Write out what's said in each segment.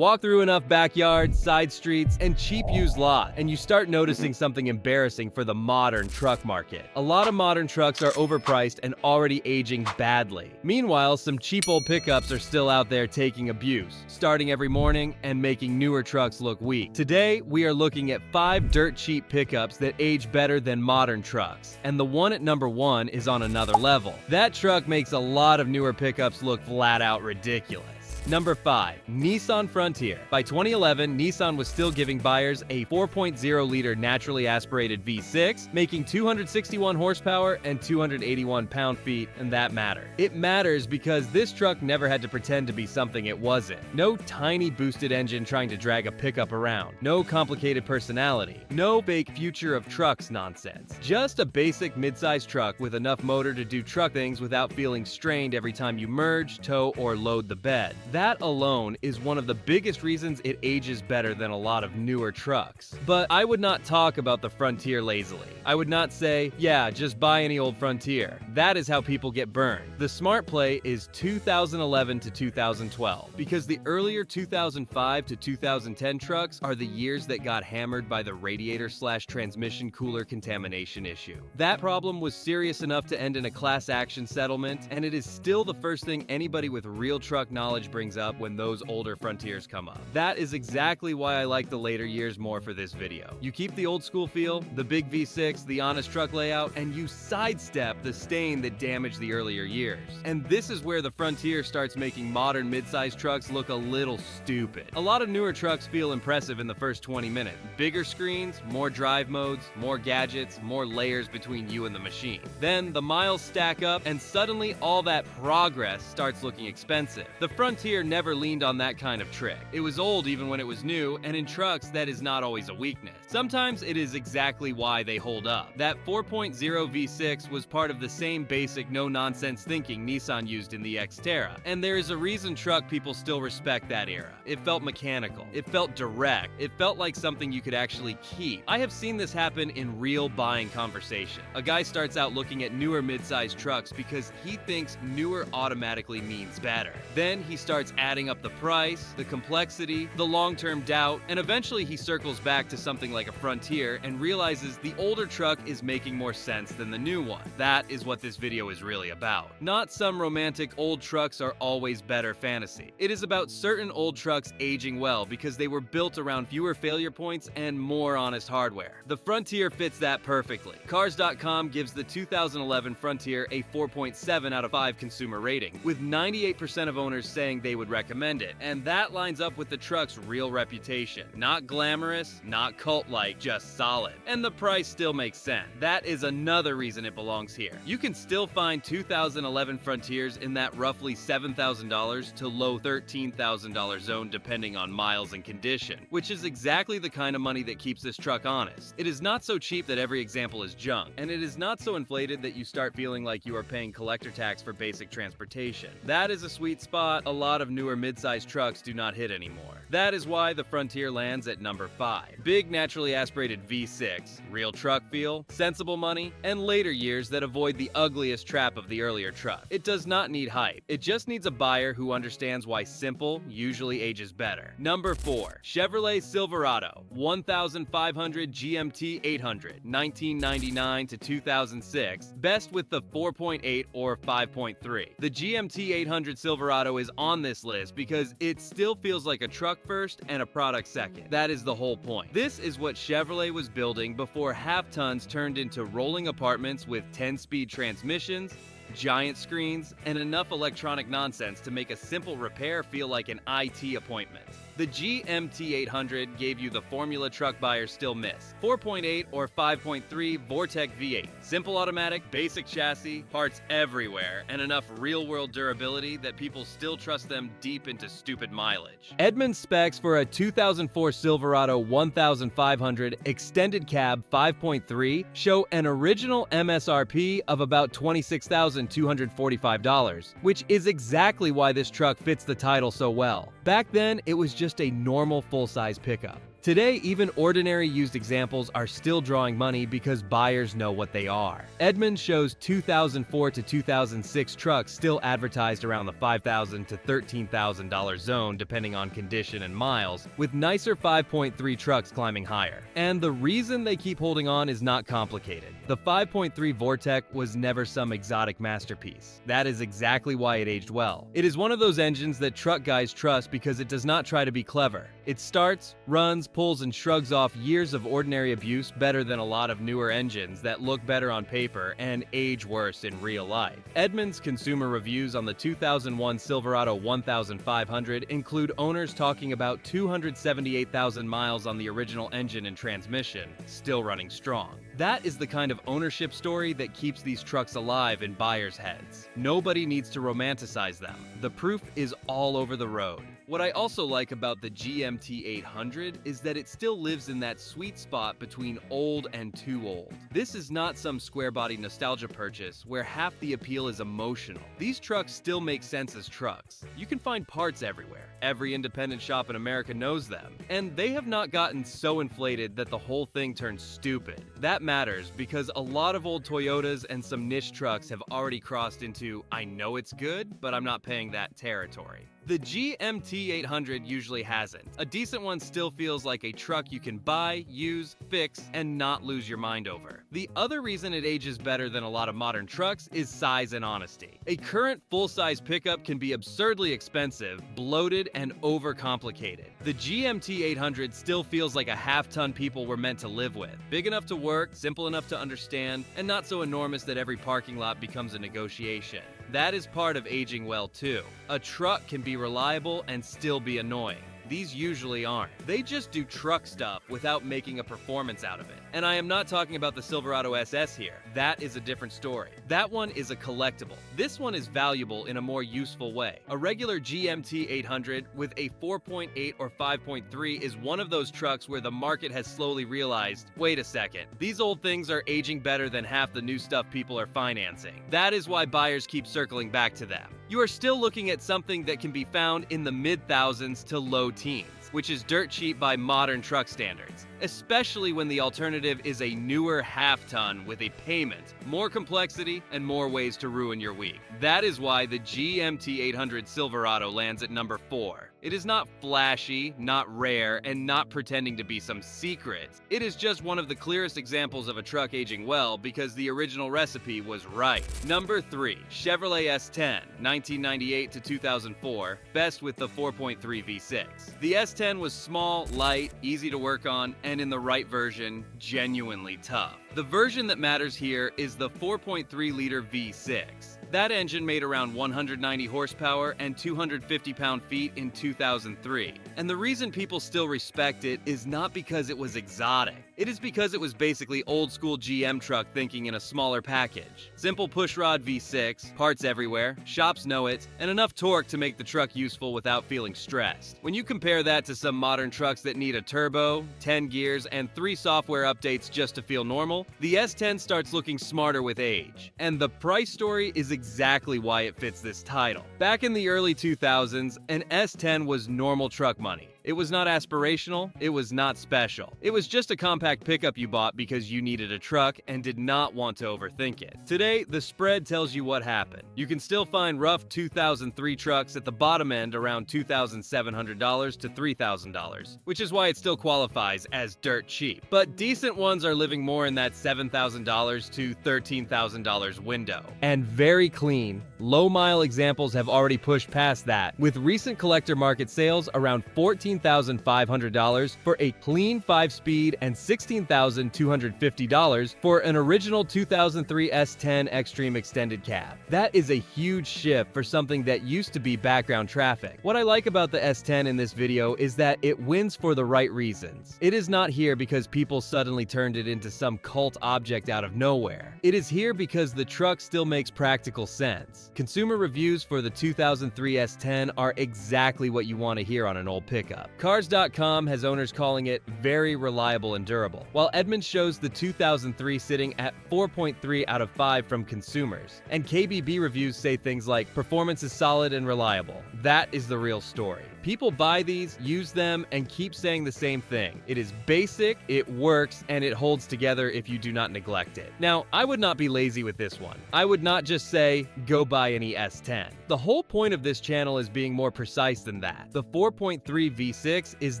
Walk through enough backyards, side streets, and cheap used lots, and you start noticing something embarrassing for the modern truck market. A lot of modern trucks are overpriced and already aging badly. Meanwhile, some cheap old pickups are still out there taking abuse, starting every morning and making newer trucks look weak. Today, we are looking at 5 dirt cheap pickups that age better than modern trucks, and the one at number 1 is on another level. That truck makes a lot of newer pickups look flat out ridiculous. Number 5. Nissan Frontier. By 2011, Nissan was still giving buyers a 4.0-liter naturally aspirated V6, making 261 horsepower and 281 pound-feet, and that mattered. It matters because this truck never had to pretend to be something it wasn't. No tiny boosted engine trying to drag a pickup around. No complicated personality. No fake future of trucks nonsense. Just a basic mid-size truck with enough motor to do truck things without feeling strained every time you merge, tow, or load the bed. That alone is one of the biggest reasons it ages better than a lot of newer trucks. But I would not talk about the Frontier lazily. I would not say, yeah, just buy any old Frontier. That is how people get burned. The smart play is 2011 to 2012, because the earlier 2005 to 2010 trucks are the years that got hammered by the radiator/transmission cooler contamination issue. That problem was serious enough to end in a class action settlement, and it is still the first thing anybody with real truck knowledge brings up when those older Frontiers come up. That is exactly why I like the later years more for this video. You keep the old school feel, the big V6, the honest truck layout, and you sidestep the stain that damaged the earlier years. And this is where the Frontier starts making modern mid-size trucks look a little stupid. A lot of newer trucks feel impressive in the first 20 minutes. Bigger screens, more drive modes, more gadgets, more layers between you and the machine. Then the miles stack up and suddenly all that progress starts looking expensive. The Frontier never leaned on that kind of trick. It was old even when it was new, and in trucks that is not always a weakness. Sometimes it is exactly why they hold up. That 4.0 V6 was part of the same basic no-nonsense thinking Nissan used in the Xterra, and there is a reason truck people still respect that era. It felt mechanical. It felt direct. It felt like something you could actually keep. I have seen this happen in real buying conversation. A guy starts out looking at newer mid-sized trucks because he thinks newer automatically means better. Then he starts adding up the price, the complexity, the long-term doubt, and eventually he circles back to something like a Frontier and realizes the older truck is making more sense than the new one. That is what this video is really about. Not some romantic old trucks are always better fantasy. It is about certain old trucks aging well because they were built around fewer failure points and more honest hardware. The Frontier fits that perfectly. Cars.com gives the 2011 Frontier a 4.7 out of 5 consumer rating, with 98% of owners saying they would recommend it, and that lines up with the truck's real reputation. Not glamorous, not cult-like, just solid. And the price still makes sense. That is another reason it belongs here. You can still find 2011 Frontiers in that roughly $7,000 to low $13,000 zone depending on miles and condition, which is exactly the kind of money that keeps this truck honest. It is not so cheap that every example is junk, and it is not so inflated that you start feeling like you are paying collector tax for basic transportation. That is a sweet spot a lot of newer mid-sized trucks do not hit anymore. That is why the Frontier lands at number 5. Big naturally aspirated V6, real truck feel, sensible money, and later years that avoid the ugliest trap of the earlier truck. It does not need hype. It just needs a buyer who understands why simple usually ages better. Number 4. Chevrolet Silverado 1500 GMT 800, 1999 to 2006, best with the 4.8 or 5.3. The GMT 800 Silverado is on this list because it still feels like a truck first and a product second. That is the whole point. This is what Chevrolet was building before half-tons turned into rolling apartments with 10-speed transmissions, giant screens, and enough electronic nonsense to make a simple repair feel like an IT appointment. The GMT 800 gave you the formula truck buyers still miss. 4.8 or 5.3 Vortec V8. Simple automatic, basic chassis, parts everywhere, and enough real-world durability that people still trust them deep into stupid mileage. Edmunds specs for a 2004 Silverado 1500 extended cab 5.3 show an original MSRP of about $26,245, which is exactly why this truck fits the title so well. Back then, it was just a normal full-size pickup. Today, even ordinary used examples are still drawing money because buyers know what they are. Edmunds shows 2004 to 2006 trucks still advertised around the $5,000 to $13,000 zone depending on condition and miles, with nicer 5.3 trucks climbing higher. And the reason they keep holding on is not complicated. The 5.3 Vortec was never some exotic masterpiece. That is exactly why it aged well. It is one of those engines that truck guys trust because it does not try to be clever. It starts, runs, pulls, and shrugs off years of ordinary abuse better than a lot of newer engines that look better on paper and age worse in real life. Edmunds' consumer reviews on the 2001 Silverado 1500 include owners talking about 278,000 miles on the original engine and transmission, still running strong. That is the kind of ownership story that keeps these trucks alive in buyers' heads. Nobody needs to romanticize them. The proof is all over the road. What I also like about the GMT 800 is that it still lives in that sweet spot between old and too old. This is not some square-body nostalgia purchase where half the appeal is emotional. These trucks still make sense as trucks. You can find parts everywhere. Every independent shop in America knows them. And they have not gotten so inflated that the whole thing turns stupid. That matters because a lot of old Toyotas and some niche trucks have already crossed into I know it's good, but I'm not paying that territory. The GMT 800 usually hasn't. A decent one still feels like a truck you can buy, use, fix, and not lose your mind over. The other reason it ages better than a lot of modern trucks is size and honesty. A current full-size pickup can be absurdly expensive, bloated, and overcomplicated. The GMT 800 still feels like a half-ton people were meant to live with. Big enough to work, simple enough to understand, and not so enormous that every parking lot becomes a negotiation. That is part of aging well too. A truck can be reliable and still be annoying. These usually aren't. They just do truck stuff without making a performance out of it. And I am not talking about the Silverado SS here. That is a different story. That one is a collectible. This one is valuable in a more useful way. A regular GMT 800 with a 4.8 or 5.3 is one of those trucks where the market has slowly realized, wait a second, these old things are aging better than half the new stuff people are financing. That is why buyers keep circling back to them. You are still looking at something that can be found in the mid-thousands to low teens, which is dirt cheap by modern truck standards, especially when the alternative is a newer half-ton with a payment, more complexity, and more ways to ruin your week. That is why the GMT 800 Silverado lands at number 4. It is not flashy, not rare, and not pretending to be some secret. It is just one of the clearest examples of a truck aging well because the original recipe was right. Number 3, Chevrolet S10, 1998 to 2004, best with the 4.3 V6. The S10 was small, light, easy to work on, and in the right version, genuinely tough. The version that matters here is the 4.3-liter V6. That engine made around 190 horsepower and 250 pound-feet in 2003. And the reason people still respect it is not because it was exotic. It is because it was basically old-school GM truck thinking in a smaller package. Simple pushrod V6, parts everywhere, shops know it, and enough torque to make the truck useful without feeling stressed. When you compare that to some modern trucks that need a turbo, 10 gears, and 3 software updates just to feel normal, the S10 starts looking smarter with age. And the price story is exactly why it fits this title. Back in the early 2000s, an S10 was normal truck money. It was not aspirational, it was not special. It was just a compact pickup you bought because you needed a truck and did not want to overthink it. Today, the spread tells you what happened. You can still find rough 2003 trucks at the bottom end around $2,700 to $3,000, which is why it still qualifies as dirt cheap. But decent ones are living more in that $7,000 to $13,000 window. And very clean, low-mile examples have already pushed past that, with recent collector market sales around $14,500 for a clean 5-speed and $16,250 for an original 2003 S10 Extreme Extended Cab. That is a huge shift for something that used to be background traffic. What I like about the S10 in this video is that it wins for the right reasons. It is not here because people suddenly turned it into some cult object out of nowhere. It is here because the truck still makes practical sense. Consumer reviews for the 2003 S10 are exactly what you want to hear on an old pickup. Cars.com has owners calling it very reliable and durable, while Edmunds shows the 2003 sitting at 4.3 out of 5 from consumers. And KBB reviews say things like, performance is solid and reliable. That is the real story. People buy these, use them, and keep saying the same thing. It is basic, it works, and it holds together if you do not neglect it. Now, I would not be lazy with this one. I would not just say, go buy any S10. The whole point of this channel is being more precise than that. The 4.3 V6 is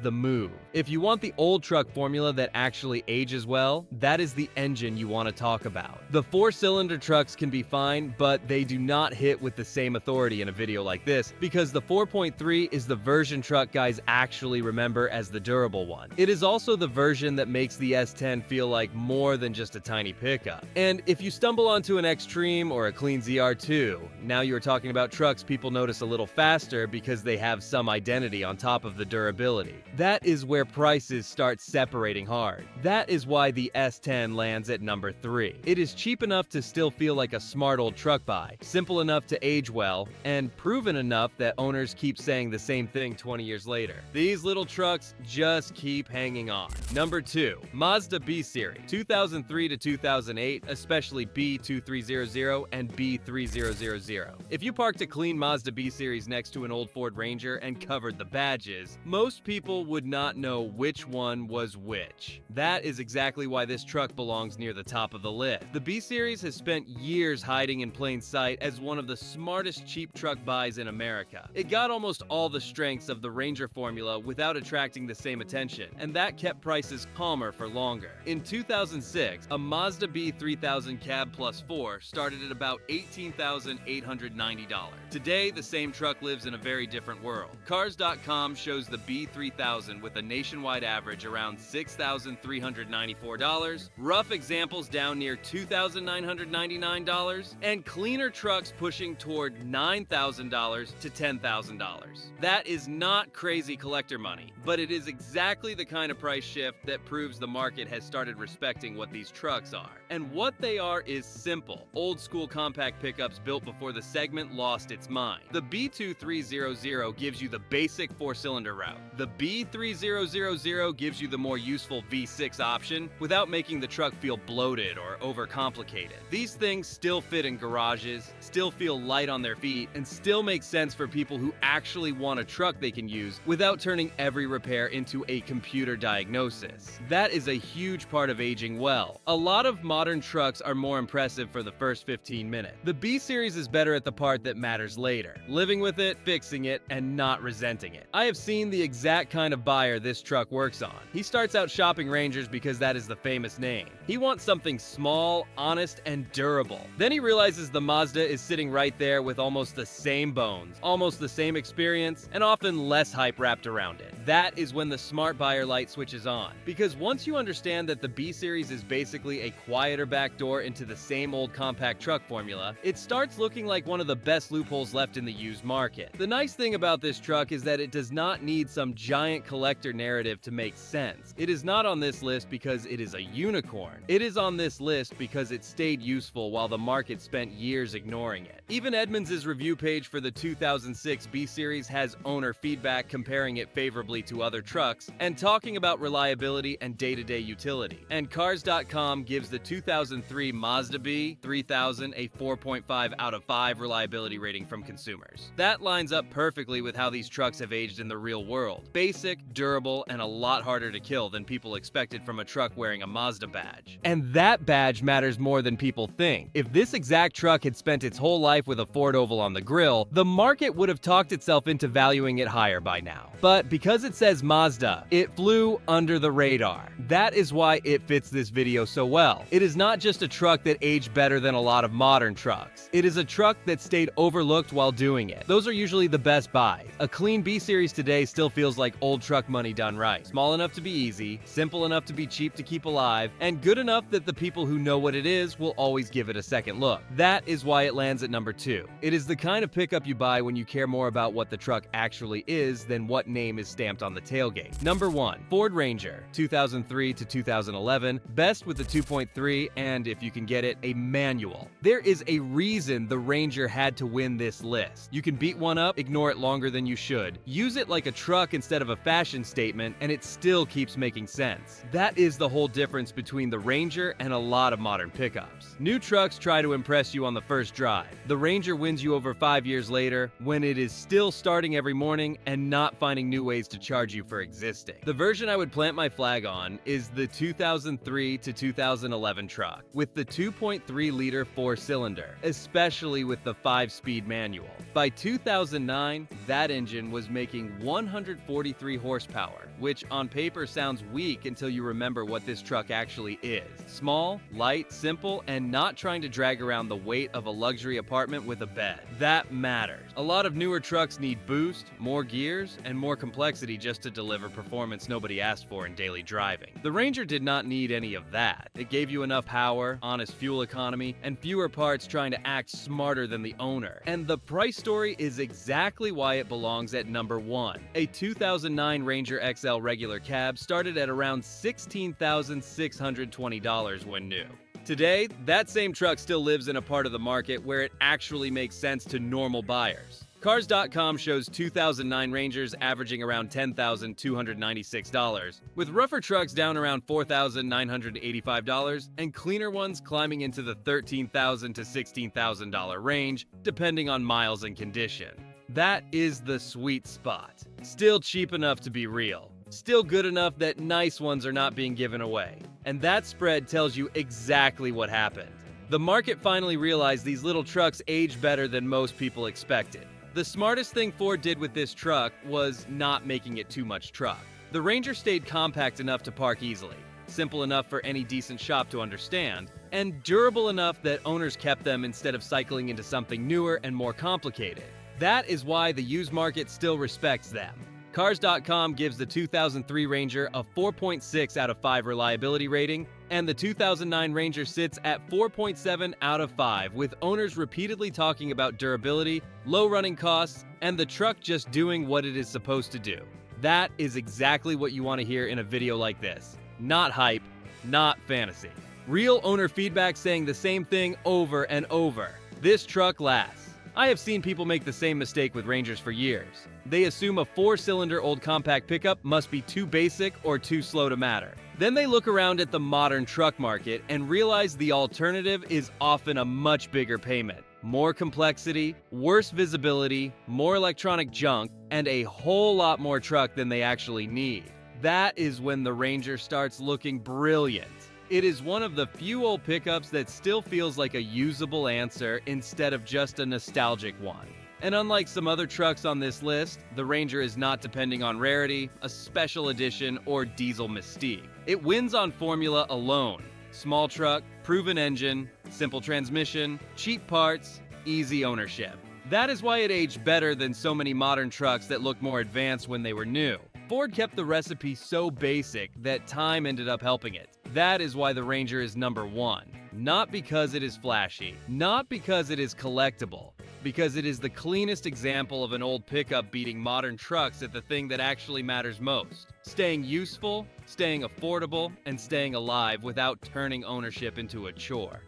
the move. If you want the old truck formula that actually ages well, that is the engine you want to talk about. The 4-cylinder trucks can be fine, but they do not hit with the same authority in a video like this because the 4.3 is the version truck guys actually remember as the durable one. It is also the version that makes the S10 feel like more than just a tiny pickup. And if you stumble onto an Extreme or a clean ZR2, now you are talking about trucks people notice a little faster because they have some identity on top of the durability. That is where prices start separating hard. That is why the S10 lands at number 3. It is cheap enough to still feel like a smart old truck buy, simple enough to age well, and proven enough that owners keep saying the same thing 20 years later. These little trucks just keep hanging on. Number 2, Mazda B Series, 2003 to 2008, especially B2300 and B3000. If you parked a clean Mazda B Series next to an old Ford Ranger and covered the badges, most people would not know which one was which. That is exactly why this truck belongs near the top of the list. The B Series has spent years hiding in plain sight as one of the smartest cheap truck buys in America. It got almost all the strengths of the Ranger formula without attracting the same attention, and that kept prices calmer for longer. In 2006, a Mazda B3000 Cab Plus 4 started at about $18,890. Today, the same truck lives in a very different world. Cars.com shows the B3000 with a nationwide average around $6,394, rough examples down near $2,999, and cleaner trucks pushing toward $9,000 to $10,000. That is not crazy collector money, but it is exactly the kind of price shift that proves the market has started respecting what these trucks are. And what they are is simple, old-school compact pickups built before the segment lost its mind. The B2300 gives you the basic 4-cylinder route. The B3000 gives you the more useful V6 option without making the truck feel bloated or overcomplicated. These things still fit in garages, still feel light on their feet, and still make sense for people who actually want a truck they can use without turning every repair into a computer diagnosis. That is a huge part of aging well. A lot of modern trucks are more impressive for the first 15 minutes. The B Series is better at the part that matters later, living with it, fixing it, and not resenting it. I have seen the exact kind of buyer this truck works on. He starts out shopping Rangers because that is the famous name. He wants something small, honest, and durable. Then he realizes the Mazda is sitting right there with almost the same bones, almost the same experience, and often less hype wrapped around it. That is when the smart buyer light switches on. Because once you understand that the B Series is basically a quieter backdoor into the same old compact truck formula, it starts looking like one of the best loopholes left in the used market. The nice thing about this truck is that it does not need some giant collector narrative to make sense. It is not on this list because it is a unicorn. It is on this list because it stayed useful while the market spent years ignoring it. Even Edmunds' review page for the 2006 B Series has owner feedback comparing it favorably to other trucks and talking about reliability and day-to-day utility. And Cars.com gives the 2003 Mazda B3000 a 4.5 out of 5 reliability rating from consumers. That lines up perfectly with how these trucks have aged in the real world. Basic, durable, and a lot harder to kill than people expected from a truck wearing a Mazda badge. And that badge matters more than people think. If this exact truck had spent its whole life with a Ford oval on the grille, the market would have talked itself into valuing it higher by now. But because it says Mazda, it flew under the radar. That is why it fits this video so well. It is not just a truck that aged better than a lot of modern trucks. It is a truck that stayed overlooked while doing it. Those are usually the best buys. A clean B Series today still feels like old truck money done right. Small enough to be easy, simple enough to be cheap to keep alive, and good enough that the people who know what it is will always give it a second look. That is why it lands at number 2. It is the kind of pickup you buy when you care more about what the truck actually is than what name is stamped on the tailgate. Number 1. Ford Ranger, 2003 to 2011, best with the 2.3 and, if you can get it, a manual. There is a reason the Ranger had to win this list. You can beat one up, ignore it longer than you should, use it like a truck instead of a fashion statement, and it still keeps making sense. That is the whole difference between the Ranger and a lot of modern pickups. New trucks try to impress you on the first drive. The Ranger wins you over 5 years later when it is still starting every morning morning and not finding new ways to charge you for existing. The version I would plant my flag on is the 2003 to 2011 truck with the 2.3-liter 4-cylinder, especially with the 5-speed manual. By 2009, that engine was making 143 horsepower, which on paper sounds weak until you remember what this truck actually is. Small, light, simple, and not trying to drag around the weight of a luxury apartment with a bed. That matters. A lot of newer trucks need boost, more gears, and more complexity just to deliver performance nobody asked for in daily driving. The Ranger did not need any of that. It gave you enough power, honest fuel economy, and fewer parts trying to act smarter than the owner. And the price story is exactly why it belongs at number 1. A 2009 Ranger XL regular cab started at around $16,620 when new. Today, that same truck still lives in a part of the market where it actually makes sense to normal buyers. Cars.com shows 2009 Rangers averaging around $10,296, with rougher trucks down around $4,985 and cleaner ones climbing into the $13,000 to $16,000 range, depending on miles and condition. That is the sweet spot. Still cheap enough to be real. Still good enough that nice ones are not being given away. And that spread tells you exactly what happened. The market finally realized these little trucks age better than most people expected. The smartest thing Ford did with this truck was not making it too much truck. The Ranger stayed compact enough to park easily, simple enough for any decent shop to understand, and durable enough that owners kept them instead of cycling into something newer and more complicated. That is why the used market still respects them. Cars.com gives the 2003 Ranger a 4.6 out of 5 reliability rating, and the 2009 Ranger sits at 4.7 out of 5, with owners repeatedly talking about durability, low running costs, and the truck just doing what it is supposed to do. That is exactly what you want to hear in a video like this. Not hype, not fantasy. Real owner feedback saying the same thing over and over. This truck lasts. I have seen people make the same mistake with Rangers for years. They assume a 4-cylinder old compact pickup must be too basic or too slow to matter. Then they look around at the modern truck market and realize the alternative is often a much bigger payment. More complexity, worse visibility, more electronic junk, and a whole lot more truck than they actually need. That is when the Ranger starts looking brilliant. It is one of the few old pickups that still feels like a usable answer instead of just a nostalgic one. And unlike some other trucks on this list, the Ranger is not depending on rarity, a special edition, or diesel mystique. It wins on formula alone. Small truck, proven engine, simple transmission, cheap parts, easy ownership. That is why it aged better than so many modern trucks that look more advanced when they were new. Ford kept the recipe so basic that time ended up helping it. That is why the Ranger is number 1. Not because it is flashy, not because it is collectible, because it is the cleanest example of an old pickup beating modern trucks at the thing that actually matters most. Staying useful, staying affordable, and staying alive without turning ownership into a chore.